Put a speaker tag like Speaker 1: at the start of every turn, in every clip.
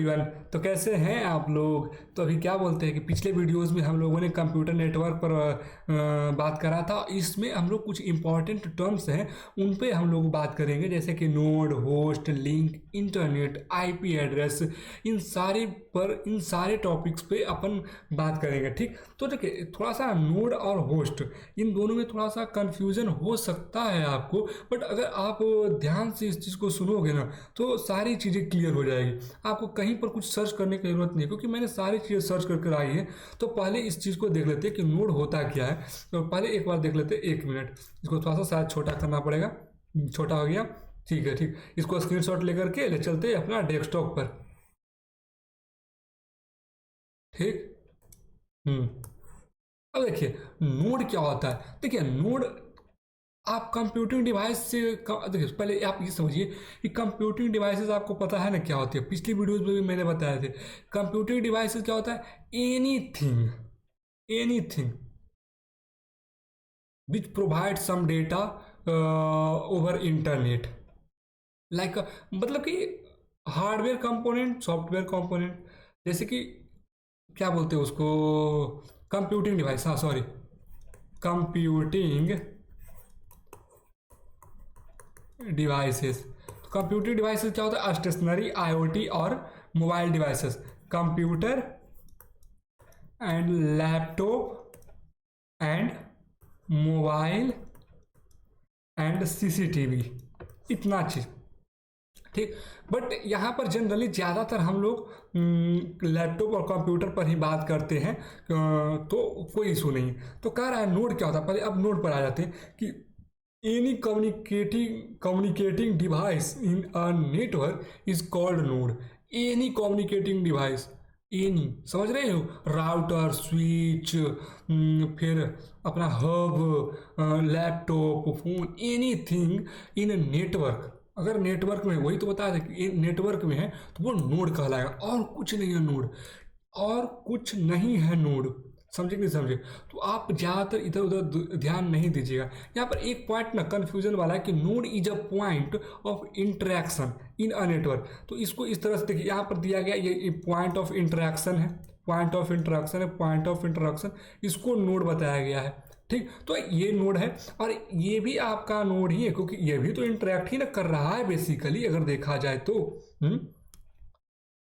Speaker 1: Everyone. तो कैसे हैं आप लोग? तो अभी क्या बोलते हैं कि पिछले वीडियोस में हम लोगों ने कंप्यूटर नेटवर्क पर बात करा था। इसमें हम लोग कुछ इंपॉर्टेंट टर्म्स हैं उन पे हम लोग बात करेंगे, जैसे कि node, host, link, internet, IP address. इन सारे टॉपिक्स पे अपन बात करेंगे। ठीक, तो देखिए थोड़ा सा नोड और होस्ट इन दोनों में थोड़ा सा कंफ्यूजन हो सकता है आपको, बट अगर आप ध्यान से इस चीज़ को सुनोगे ना तो सारी चीज़ें क्लियर हो जाएगी। आपको कहीं पर कुछ सर्च करने की जरूरत नहीं है, क्योंकि मैंने सारी चीज़ें सर्च करके आई है। तो पहले इस चीज़ को देख लेते हैं कि नोड होता क्या है। तो पहले एक बार देख लेते हैं, 1 मिनट। इसको थोड़ा सा शायद छोटा करना पड़ेगा। छोटा हो गया, ठीक है। ठीक, इसको स्क्रीनशॉट लेकर के ले चलते हैं अपना डेस्कटॉप पर। ठीक। अब देखिए नोड क्या होता है। देखिए नोड आप कंप्यूटिंग डिवाइस से देखिए पहले आप ये समझिए कि कंप्यूटिंग डिवाइसेस आपको पता है ना क्या होती है। पिछली वीडियोस में भी मैंने बताया थे। कंप्यूटिंग डिवाइसेस क्या होता है? Anything, anything which provide some data over internet, like मतलब कि हार्डवेयर कंपोनेंट, सॉफ्टवेयर कंपोनेंट। जैसे कि क्या बोलते हैं उसको, कंप्यूटिंग डिवाइस, हाँ sorry, computing devices. Computer devices क्या होता है? स्टेशनरी, आईओटी और mobile devices. Computer and laptop and mobile and CCTV, इतना चीज। ठीक, बट यहाँ पर जनरली ज़्यादातर हम लोग लैपटॉप और कंप्यूटर पर ही बात करते हैं। तो कोई इशू नहीं। तो कह रहा है नोड क्या होता है। पहले अब नोड पर आ जाते हैं कि any communicating device in a network is called node। Any communicating device, any समझ रहे हो? राउटर, स्विच, फिर अपना hub, laptop, phone, anything in network. अगर नेटवर्क में, वही तो बताया था कि नेटवर्क में है तो वो नोड कहलाएगा, और कुछ नहीं है नोड, और कुछ नहीं है नोड। समझे कि नहीं समझे? तो आप ज़्यादातर इधर उधर ध्यान नहीं दीजिएगा। यहाँ पर एक पॉइंट ना कन्फ्यूजन वाला है कि node is a point of interaction in a network. तो इसको इस तरह से देखिए, यहाँ पर दिया गया ये पॉइंट ऑफ इंटरेक्शन है, पॉइंट ऑफ इंटरेक्शन है, पॉइंट ऑफ इंटरेक्शन, इसको नोड बताया गया है। ठीक, तो ये नोड है और ये भी आपका नोड ही है, क्योंकि ये भी तो इंटरेक्ट ही ना कर रहा है बेसिकली, अगर देखा जाए तो।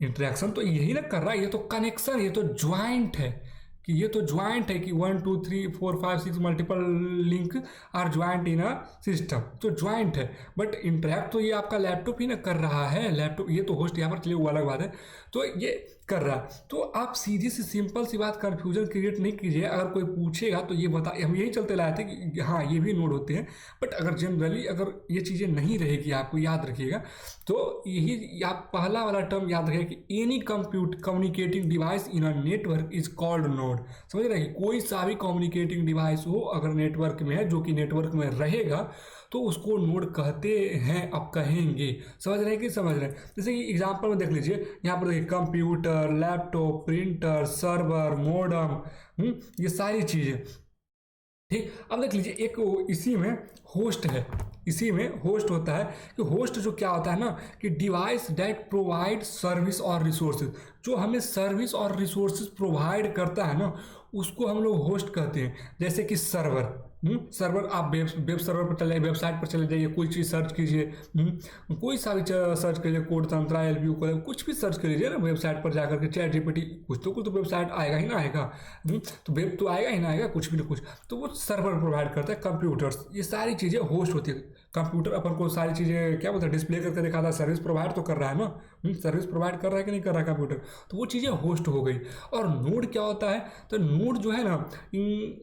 Speaker 1: इंटरेक्शन तो यही ना कर रहा है, ये तो कनेक्शन, ये तो ज्वाइंट है। कि ये तो ज्वाइंट है कि 1 2 3 4 5 6 multiple link are joint in a system, तो ज्वाइंट है। बट इंटरेक्ट तो ये आपका लैपटॉप ही ना कर रहा है। लैपटॉप, ये तो होस्ट यहाँ पर, चलिए वो अलग बात है। तो ये कर रहा है। तो आप सीधी सी सिंपल सी बात, कंफ्यूजन क्रिएट नहीं कीजिए। अगर कोई पूछेगा तो ये बता, हम यही चलते लाए थे कि हाँ ये भी नोड होते हैं। बट अगर जनरली अगर ये चीज़ें नहीं रहेगी, आपको याद रखिएगा। तो यही आप पहला वाला टर्म याद रखिए कि any communicating device in a network is called node. समझ रहे हैं? कोई सा भी कम्युनिकेटिंग डिवाइस हो अगर नेटवर्क में है, जो कि नेटवर्क में रहेगा, तो उसको नोड कहते हैं। अब कहेंगे, समझ रहे हैं कि समझ रहे हैं? जैसे कि एग्जांपल में देख लीजिए, यहाँ पर देखिए computer, laptop, printer, server, modem, ये सारी चीज़ें। ठीक, अब देख लीजिए एक इसी में होस्ट है। इसी में होस्ट होता है कि होस्ट जो क्या होता है ना, कि डिवाइस दैट प्रोवाइड सर्विस और रिसोर्सेज, जो हमें सर्विस और रिसोर्सेज प्रोवाइड करता है ना, उसको हम लोग होस्ट कहते हैं। जैसे कि सर्वर, सर्वर, आप वेब सर्वर पर चले, वेबसाइट पर चले जाइए, कोई चीज़ सर्च कीजिए, कोई सा भी सर्च करिए, कोड तंत्रा, एलबीयू को, कुछ भी सर्च करिए ना वेबसाइट पर जाकर के, चैट जीपीटी, कुछ तो वेबसाइट आएगा ही ना आएगा। तो वेब तो आएगा ही ना आएगा, कुछ भी ना कुछ। तो वो सर्वर प्रोवाइड करता है। कंप्यूटर्स, ये सारी चीज़ें होस्ट होती है। कंप्यूटर अपन को सारी चीज़ें क्या बोलते हैं, डिस्प्ले करके दिखाता है, सर्विस प्रोवाइड तो कर रहा है ना। सर्विस प्रोवाइड कर रहा है कि नहीं कर रहा है कंप्यूटर, तो वो चीज़ें होस्ट हो गई। और नोड क्या होता है? तो नोड जो है ना,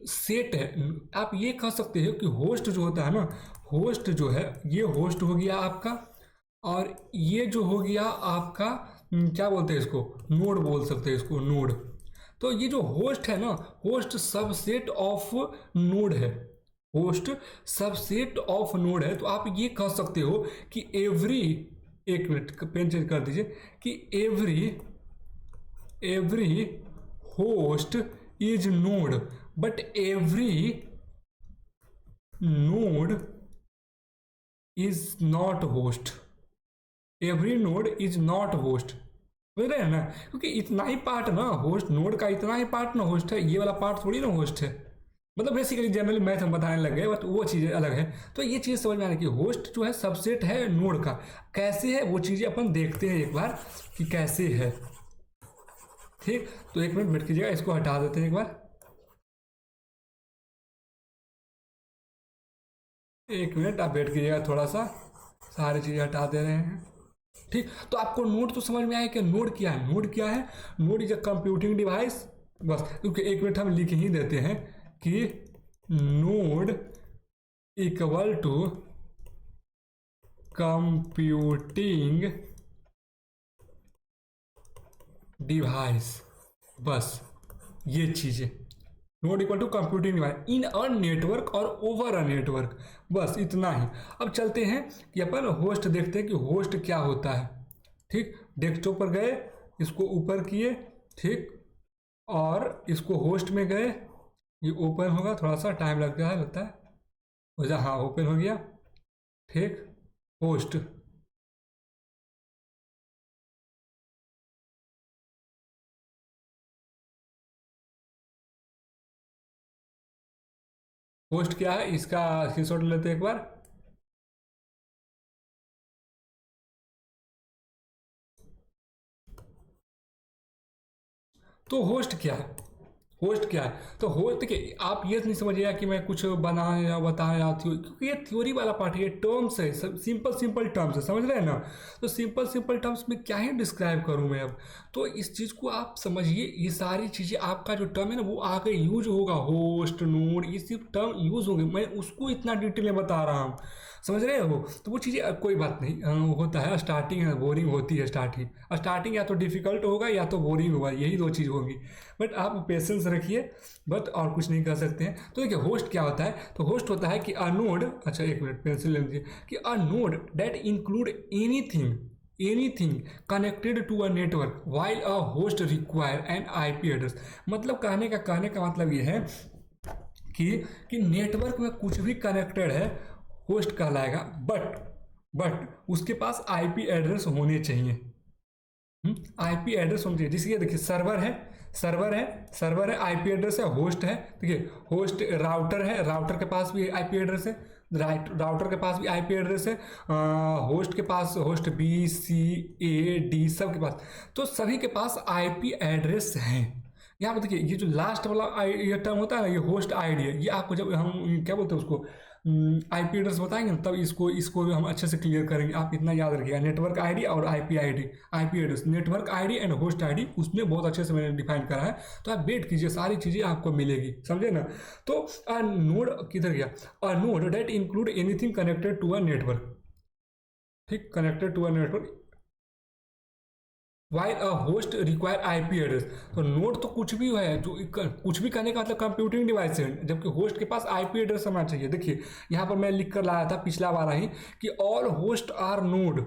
Speaker 1: सेट है। आप ये कह सकते हो कि होस्ट जो होता है ना, होस्ट जो है, ये होस्ट हो गया आपका, और ये जो हो गया आपका, क्या बोलते हैं इसको, नोड बोल सकते हैं इसको, नोड। तो ये जो होस्ट है ना, होस्ट सबसेट ऑफ नोड है। होस्ट सबसेट ऑफ नोड है। तो आप ये कह सकते हो कि एवरी, एक मिनट पेन चेंज कर दीजिए, कि every host is node, but every node is not host। every node is not host। समझ रहे हैं ना, क्योंकि इतना ही पार्ट ना होस्ट, नोड का इतना ही पार्ट ना होस्ट है, ये वाला पार्ट थोड़ी ना होस्ट है। मतलब बेसिकली जनरली मैथ हम बताने लग गए, बट वो चीज़ें अलग है। तो ये चीज़ समझ में आने की होस्ट जो है सबसेट है नोड का, कैसे है वो चीज़ें अपन देखते हैं एक बार कि कैसे है। ठीक, तो एक मिनट बैठ कीजिएगा, इसको हटा देते हैं एक बार, एक मिनट आप वेट कीजिएगा थोड़ा सा, सारी चीज़ें हटा दे रहे हैं। ठीक, तो आपको नोड तो समझ में आया कि नोड क्या है। नोड क्या है? Node is a computing device. बस क्योंकि एक मिनट हम लिख ही देते हैं कि node equal to computing device. बस ये चीज़ें, node equal to computing device in a network और ओवर अ नेटवर्क, बस इतना ही। अब चलते हैं कि अपन होस्ट देखते हैं कि होस्ट क्या होता है। ठीक, डेस्कटॉप पर गए, इसको ऊपर किए, ठीक, और इसको होस्ट में गए, ये ओपन होगा, थोड़ा सा टाइम लगता है हो जा, हाँ ओपन हो गया। ठीक, होस्ट, होस्ट क्या है इसका स्क्रीनशॉट लेते हैं एक बार। तो होस्ट क्या है? होस्ट क्या है? तो होस्ट, देखिए आप ये नहीं समझिएगा कि मैं कुछ बनाने या बताने या क्योंकि ये थ्योरी वाला पार्ट है, ये टर्म्स है, सब सिंपल सिंपल टर्म्स है, समझ रहे हैं ना। तो सिंपल सिंपल टर्म्स में क्या ही डिस्क्राइब करूं मैं अब। तो इस चीज़ को आप समझिए, ये सारी चीज़ें आपका जो टर्म है ना वो आगे यूज होगा, होस्ट नोड ये सिर्फ टर्म यूज होंगे, मैं उसको इतना डिटेल में बता रहा हूँ, समझ रहे हो। तो वो चीज़ें कोई बात नहीं, होता है, स्टार्टिंग है, बोरिंग होती है स्टार्टिंग, स्टार्टिंग या तो डिफिकल्ट होगा या तो बोरिंग होगा, यही दो चीज़ होगी। बट आप पेशेंस रखिए, बट और कुछ नहीं कर सकते हैं। तो देखिए होस्ट क्या होता है, तो होस्ट होता है कि अ नोड, अच्छा एक मिनट पेंसिल ले लीजिए, कि a node that include anything connected to a network while a host require an IP address. मतलब कहने का मतलब ये है कि नेटवर्क में कुछ भी कनेक्टेड है होस्ट कहलाएगा, बट उसके पास आईपी एड्रेस होने चाहिए। आईपी एड्रेस होना चाहिए, जिसके देखिए सर्वर है, आईपी एड्रेस है, होस्ट है, देखिए होस्ट, राउटर है, राउटर के पास भी आईपी एड्रेस है, राउटर के पास भी आईपी एड्रेस है, होस्ट के पास, host B C A D सब के पास, तो सभी के पास आईपी एड्रेस है। यहाँ पर देखिए ये जो लास्ट वाला ये टर्म होता है ना, ये होस्ट आईडी है, ये आपको जब हम क्या बोलते हैं उसको आईपी एड्रेस बताएंगे ना, तब इसको भी हम अच्छे से क्लियर करेंगे। आप इतना याद रखिएगा, नेटवर्क आईडी और IP address, network ID and host ID, उसमें बहुत अच्छे से मैंने डिफाइन करा है। तो आप वेट कीजिए, सारी चीज़ें आपको मिलेगी, समझे ना। तो अ नोड किधर गया, a node that include anything connected to a network, ठीक, connected to a network while a host require IP address. तो नोड तो कुछ भी है, जो कुछ भी करने का मतलब कंप्यूटिंग डिवाइस है, जबकि होस्ट के पास आईपी एड्रेस होना चाहिए। देखिए यहाँ पर मैं लिख कर लाया था पिछला वाला ही कि ऑल होस्ट आर नोड,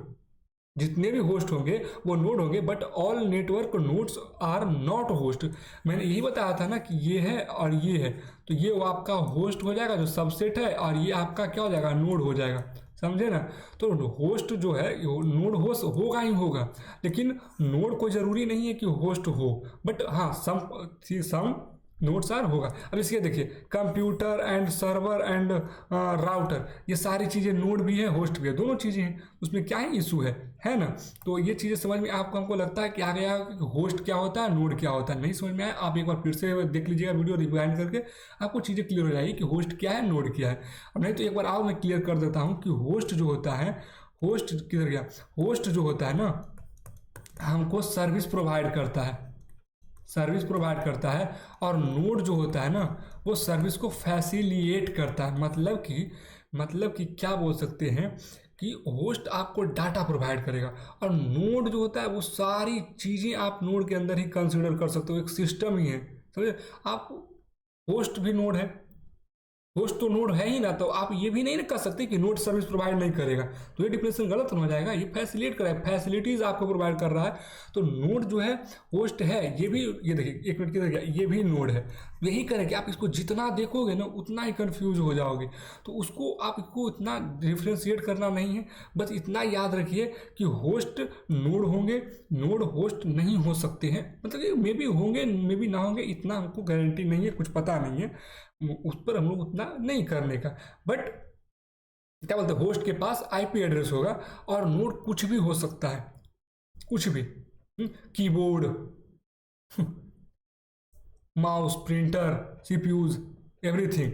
Speaker 1: जितने भी होस्ट होंगे वो नोड होंगे, but all network nodes are not host. मैंने यही बताया था ना कि ये है और ये है, तो ये वो आपका होस्ट हो जाएगा जो सबसेट है, और ये आपका क्या हो जाएगा, नोड हो जाएगा, समझे ना। तो होस्ट जो है नोड होस्ट होगा ही होगा, लेकिन नोड को जरूरी नहीं है कि होस्ट हो, बट हाँ सम नोट्स आर होगा। अब इसके देखिए computer and server and router, ये सारी चीज़ें नोड भी है होस्ट भी है, दोनों चीज़ें हैं, उसमें क्या ही इशू है ना। तो ये चीज़ें समझ में आपको, हमको लगता है कि आ गया होस्ट क्या होता है, नोड क्या होता है। नहीं समझ में आया, आप एक बार फिर से देख लीजिएगा वीडियो रिवाइंड करके, आपको चीज़ें क्लियर हो जाएगी कि होस्ट क्या है, नोड क्या है। अब नहीं तो एक बार आओ मैं क्लियर कर देता हूँ कि होस्ट जो होता है, होस्ट किधर गया, होस्ट जो होता है ना हमको सर्विस प्रोवाइड करता है, सर्विस प्रोवाइड करता है, और नोड जो होता है ना वो सर्विस को फैसिलिएट करता है। मतलब कि क्या बोल सकते हैं कि होस्ट आपको डाटा प्रोवाइड करेगा, और नोड जो होता है वो सारी चीज़ें आप नोड के अंदर ही कंसिडर कर सकते हो, एक सिस्टम ही है, समझे आप। होस्ट भी नोड है, होस्ट तो नोड है ही ना, तो आप ये भी नहीं ना कर सकते कि नोड सर्विस प्रोवाइड नहीं करेगा, तो ये डिफिनेशन गलत हो जाएगा। ये फैसिलिटेट कर रहा है, फैसिलिटीज आपको प्रोवाइड कर रहा है। तो नोड जो है होस्ट है, ये भी, ये देखिए एक मिनट किधर गया, ये भी नोड है। यही करें कि आप इसको जितना देखोगे ना उतना ही कंफ्यूज हो जाओगे। तो उसको आपको इतना डिफ्रेंशिएट करना नहीं है, बस इतना याद रखिए कि होस्ट नोड होंगे, नोड होस्ट नहीं हो सकते हैं, मतलब मे बी होंगे मे बी ना होंगे, इतना हमको गारंटी नहीं है, कुछ पता नहीं है उस पर हम लोग उतना नहीं करने का। बट क्या बोलते हैं, होस्ट के पास आईपी एड्रेस होगा और नोड कुछ भी हो सकता है, कुछ भी, keyboard, mouse, printer, CPUs, everything.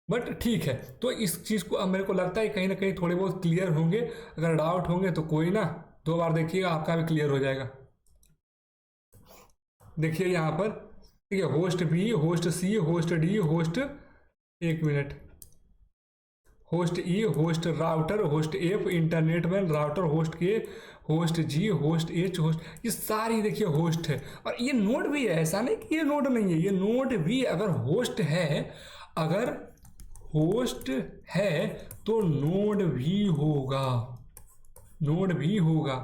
Speaker 1: But ठीक है, तो इस चीज़ को अब मेरे को लगता है कहीं ना कहीं थोड़े बहुत क्लियर होंगे। अगर डाउट होंगे तो कोई ना, 2 बार देखिएगा आपका भी क्लियर हो जाएगा। देखिए यहाँ पर, ठीक है, host B, host C, host D, host, एक मिनट, host E, host router, host F, internet man, router, host K, host G, host H, host, ये सारी देखिए होस्ट है। और ये नोड भी है, ऐसा नहीं कि ये नोड नहीं है, ये नोड भी अगर होस्ट है, अगर होस्ट है तो नोड भी होगा, नोड भी होगा।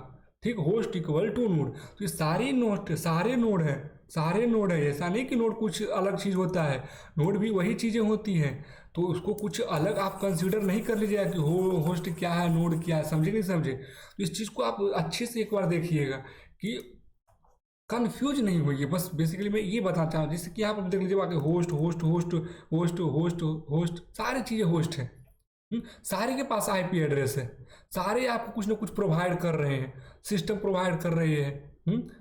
Speaker 1: ठीक, होस्ट इक्वल टू नोड, तो ये सारी नोड, सारे नोड है, सारे नोड है, ऐसा नहीं कि नोड कुछ अलग चीज़ होता है, नोड भी वही चीज़ें होती हैं। तो उसको कुछ अलग आप कंसीडर नहीं कर लीजिएगा कि होस्ट क्या है, नोड क्या है, समझे नहीं समझे। तो इस चीज़ को आप अच्छे से एक बार देखिएगा कि कंफ्यूज नहीं होइए। बस बेसिकली मैं ये बताना चाहूँ, जैसे कि आप देख लीजिए, host host host host host host, सारी चीज़ें होस्ट है। सारे के पास आईपी एड्रेस है, सारे आपको कुछ ना कुछ प्रोवाइड कर रहे हैं, सिस्टम प्रोवाइड कर रही है।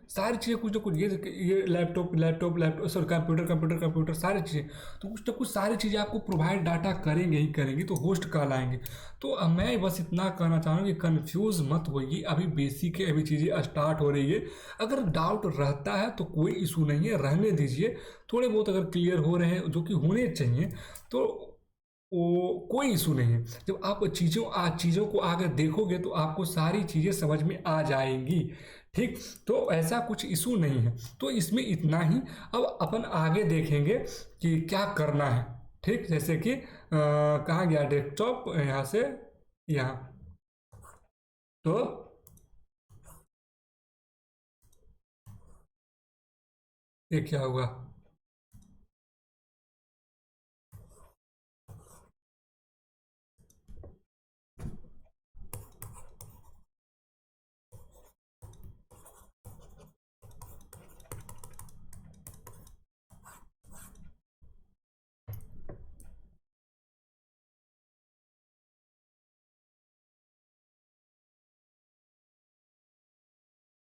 Speaker 1: सारी चीज़ें कुछ ना कुछ, ये laptop laptop laptop, sorry computer computer computer, सारी चीज़ें, तो कुछ ना कुछ सारी चीज़ें आपको प्रोवाइड डाटा करेंगे ही करेंगी, तो होस्ट कहलाएंगे। तो अब मैं बस इतना कहना चाह रहा हूँ कि कन्फ्यूज़ मत होइए, अभी बेसिक है, अभी चीज़ें स्टार्ट हो रही है। अगर डाउट रहता है तो कोई इशू नहीं है, रहने दीजिए। थोड़े बहुत अगर क्लियर हो रहे हैं, जो कि होने चाहिए, तो वो कोई इशू नहीं है। जब आप चीज़ों को आगे देखोगे तो आपको सारी चीज़ें समझ में आ जाएंगी। ठीक, तो ऐसा कुछ इशू नहीं है। तो इसमें इतना ही। अब अपन आगे देखेंगे कि क्या करना है। ठीक, जैसे कि कहाँ गया डेस्कटॉप, यहाँ से यहाँ, तो ये क्या हुआ,